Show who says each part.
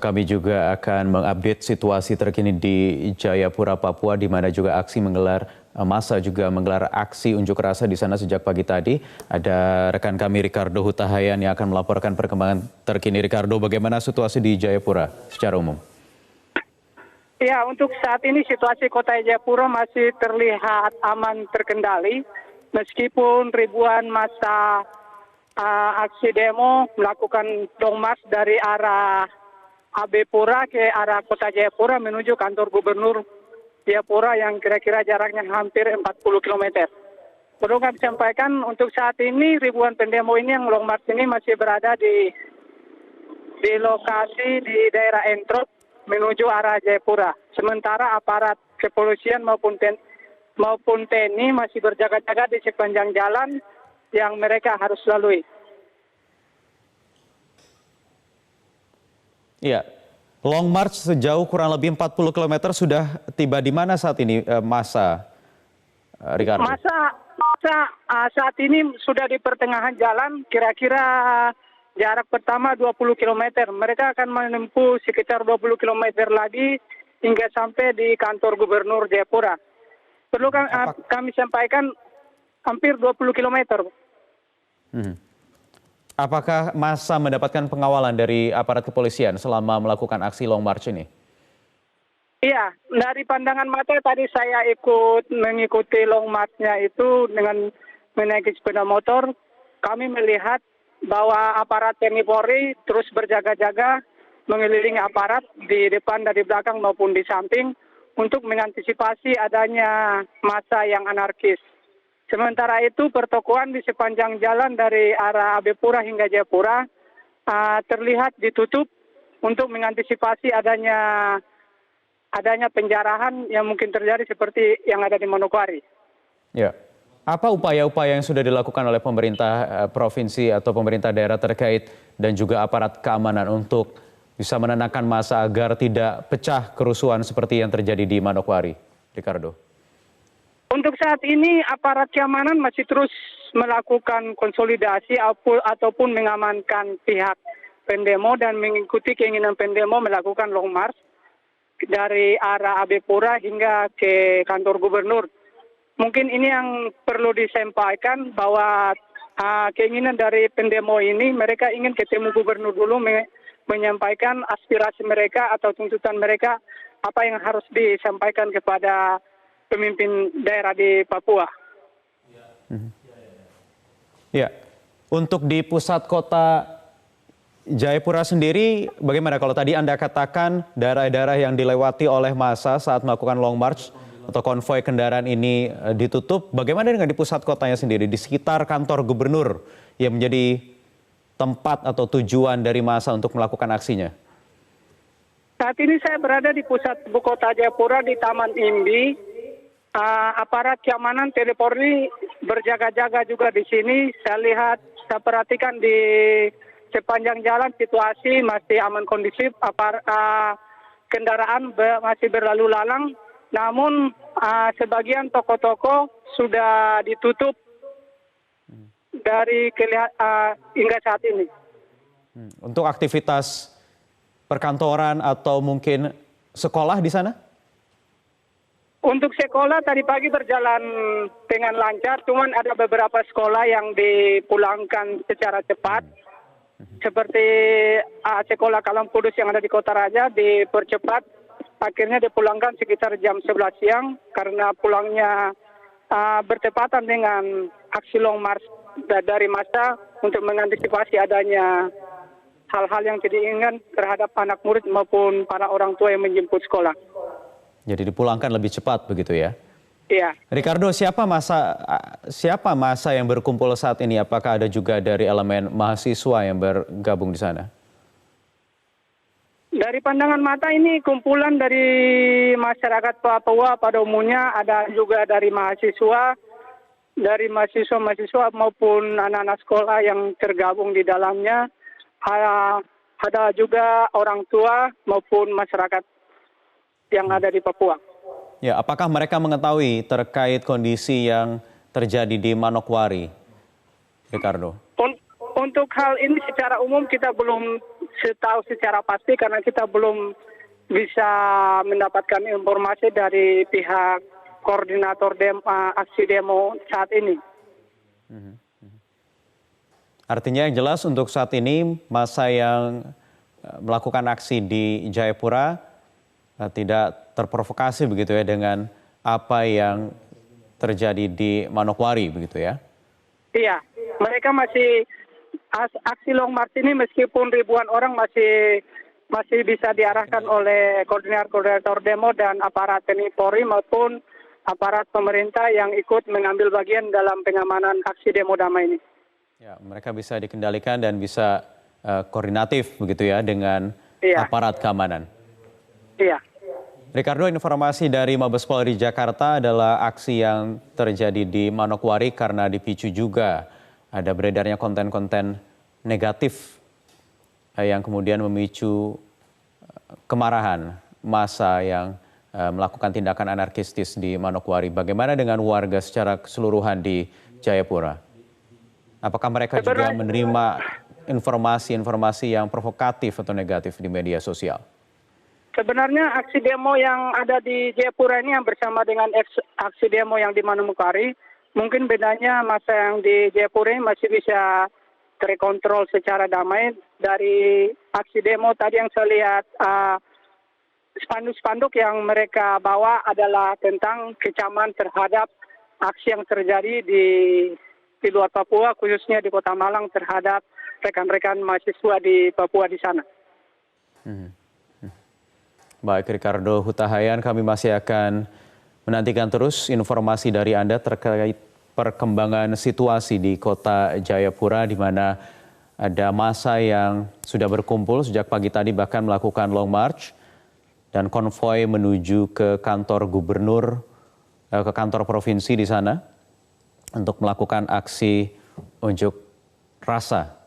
Speaker 1: Kami juga akan mengupdate situasi terkini di Jayapura, Papua, di mana juga massa juga menggelar aksi unjuk rasa di sana sejak pagi tadi. Ada rekan kami Ricardo Hutahayan yang akan melaporkan perkembangan terkini. Ricardo, bagaimana situasi di Jayapura secara umum?
Speaker 2: Ya, untuk saat ini situasi kota Jayapura masih terlihat aman terkendali, meskipun ribuan massa aksi demo melakukan long march dari arah Abepura ke arah kota Jayapura menuju kantor gubernur Jayapura yang kira-kira jaraknya hampir 40 km. Perlu kami sampaikan untuk saat ini ribuan pendemo ini yang long march ini masih berada di lokasi di daerah Entrop menuju arah Jayapura. Sementara aparat kepolisian maupun TNI masih berjaga-jaga di sepanjang jalan yang mereka harus lalui.
Speaker 1: Iya, long march sejauh kurang lebih 40 km sudah tiba di mana saat ini massa, Ricardo?
Speaker 2: Massa saat ini sudah di pertengahan jalan, kira-kira jarak pertama 20 km. Mereka akan menempuh sekitar 20 km lagi hingga sampai di kantor gubernur Jayapura. Perlu kami sampaikan hampir 20 km.
Speaker 1: Apakah massa mendapatkan pengawalan dari aparat kepolisian selama melakukan aksi long march ini?
Speaker 2: Iya, dari pandangan mata tadi saya ikut mengikuti long march-nya itu dengan menaiki sepeda motor. Kami melihat bahwa aparat TNI Polri terus berjaga-jaga mengelilingi aparat di depan dan di belakang maupun di samping untuk mengantisipasi adanya massa yang anarkis. Sementara itu pertokoan di sepanjang jalan dari arah Abepura hingga Jayapura terlihat ditutup untuk mengantisipasi adanya penjarahan yang mungkin terjadi seperti yang ada di Manokwari.
Speaker 1: Ya, apa upaya-upaya yang sudah dilakukan oleh pemerintah provinsi atau pemerintah daerah terkait dan juga aparat keamanan untuk bisa menenangkan massa agar tidak pecah kerusuhan seperti yang terjadi di Manokwari, Ricardo?
Speaker 2: Untuk saat ini aparat keamanan masih terus melakukan konsolidasi ataupun mengamankan pihak pendemo dan mengikuti keinginan pendemo melakukan long march dari arah Abepura hingga ke kantor gubernur. Mungkin ini yang perlu disampaikan bahwa keinginan dari pendemo ini mereka ingin ketemu gubernur dulu menyampaikan aspirasi mereka atau tuntutan mereka apa yang harus disampaikan kepada pemimpin daerah di Papua.
Speaker 1: Ya, untuk di pusat kota Jayapura sendiri, bagaimana kalau tadi Anda katakan daerah-daerah yang dilewati oleh massa saat melakukan long march atau konvoi kendaraan ini ditutup, bagaimana dengan di pusat kotanya sendiri, di sekitar kantor gubernur yang menjadi tempat atau tujuan dari massa untuk melakukan aksinya?
Speaker 2: Saat ini saya berada di pusat ibu kota Jayapura di Taman Imbi. Aparat keamanan TNI Polri berjaga-jaga juga di sini. Saya perhatikan di sepanjang jalan situasi masih aman kondusif. Kendaraan masih berlalu lalang. Namun sebagian toko-toko sudah ditutup dari hingga saat ini.
Speaker 1: Untuk aktivitas perkantoran atau mungkin sekolah di sana?
Speaker 2: Untuk sekolah tadi pagi berjalan dengan lancar, cuman ada beberapa sekolah yang dipulangkan secara cepat. Seperti sekolah Kalam Kudus yang ada di Kota Raja dipercepat, akhirnya dipulangkan sekitar jam 11 siang karena pulangnya bertepatan dengan aksi long march dari massa untuk mengantisipasi adanya hal-hal yang tidak diinginkan terhadap anak murid maupun para orang tua yang menjemput sekolah.
Speaker 1: Jadi dipulangkan lebih cepat begitu ya?
Speaker 2: Iya.
Speaker 1: Ricardo, siapa massa yang berkumpul saat ini? Apakah ada juga dari elemen mahasiswa yang bergabung di sana?
Speaker 2: Dari pandangan mata ini kumpulan dari masyarakat Papua pada umumnya, ada juga dari mahasiswa maupun anak-anak sekolah yang tergabung di dalamnya. Ada juga orang tua maupun masyarakat yang ada di Papua.
Speaker 1: Ya, apakah mereka mengetahui terkait kondisi yang terjadi di Manokwari, Ricardo?
Speaker 2: Untuk hal ini secara umum kita belum tahu secara pasti karena kita belum bisa mendapatkan informasi dari pihak koordinator aksi demo saat ini.
Speaker 1: Artinya yang jelas untuk saat ini massa yang melakukan aksi di Jayapura tidak terprovokasi begitu ya dengan apa yang terjadi di Manokwari begitu ya? Iya,
Speaker 2: mereka masih aksi Long March ini meskipun ribuan orang masih bisa diarahkan oleh koordinator demo dan aparat TNI Polri maupun aparat pemerintah yang ikut mengambil bagian dalam pengamanan aksi demo damai ini.
Speaker 1: Ya, mereka bisa dikendalikan dan bisa koordinatif begitu ya dengan aparat keamanan.
Speaker 2: Iya.
Speaker 1: Ricardo, informasi dari Mabes Polri Jakarta adalah aksi yang terjadi di Manokwari karena dipicu juga ada beredarnya konten-konten negatif yang kemudian memicu kemarahan massa yang melakukan tindakan anarkistis di Manokwari. Bagaimana dengan warga secara keseluruhan di Jayapura? Apakah mereka juga menerima informasi-informasi yang provokatif atau negatif di media sosial?
Speaker 2: Sebenarnya aksi demo yang ada di Jayapura ini yang bersama dengan aksi demo yang di Manokwari, mungkin bedanya masa yang di Jayapura ini masih bisa terkontrol secara damai. Dari aksi demo tadi yang saya lihat spanduk-spanduk yang mereka bawa adalah tentang kecaman terhadap aksi yang terjadi di luar Papua, khususnya di Kota Malang terhadap rekan-rekan mahasiswa di Papua di sana.
Speaker 1: Baik, Ricardo Hutahayan, kami masih akan menantikan terus informasi dari Anda terkait perkembangan situasi di Kota Jayapura, di mana ada massa yang sudah berkumpul sejak pagi tadi bahkan melakukan long march dan konvoi menuju ke kantor gubernur, ke kantor provinsi di sana untuk melakukan aksi unjuk rasa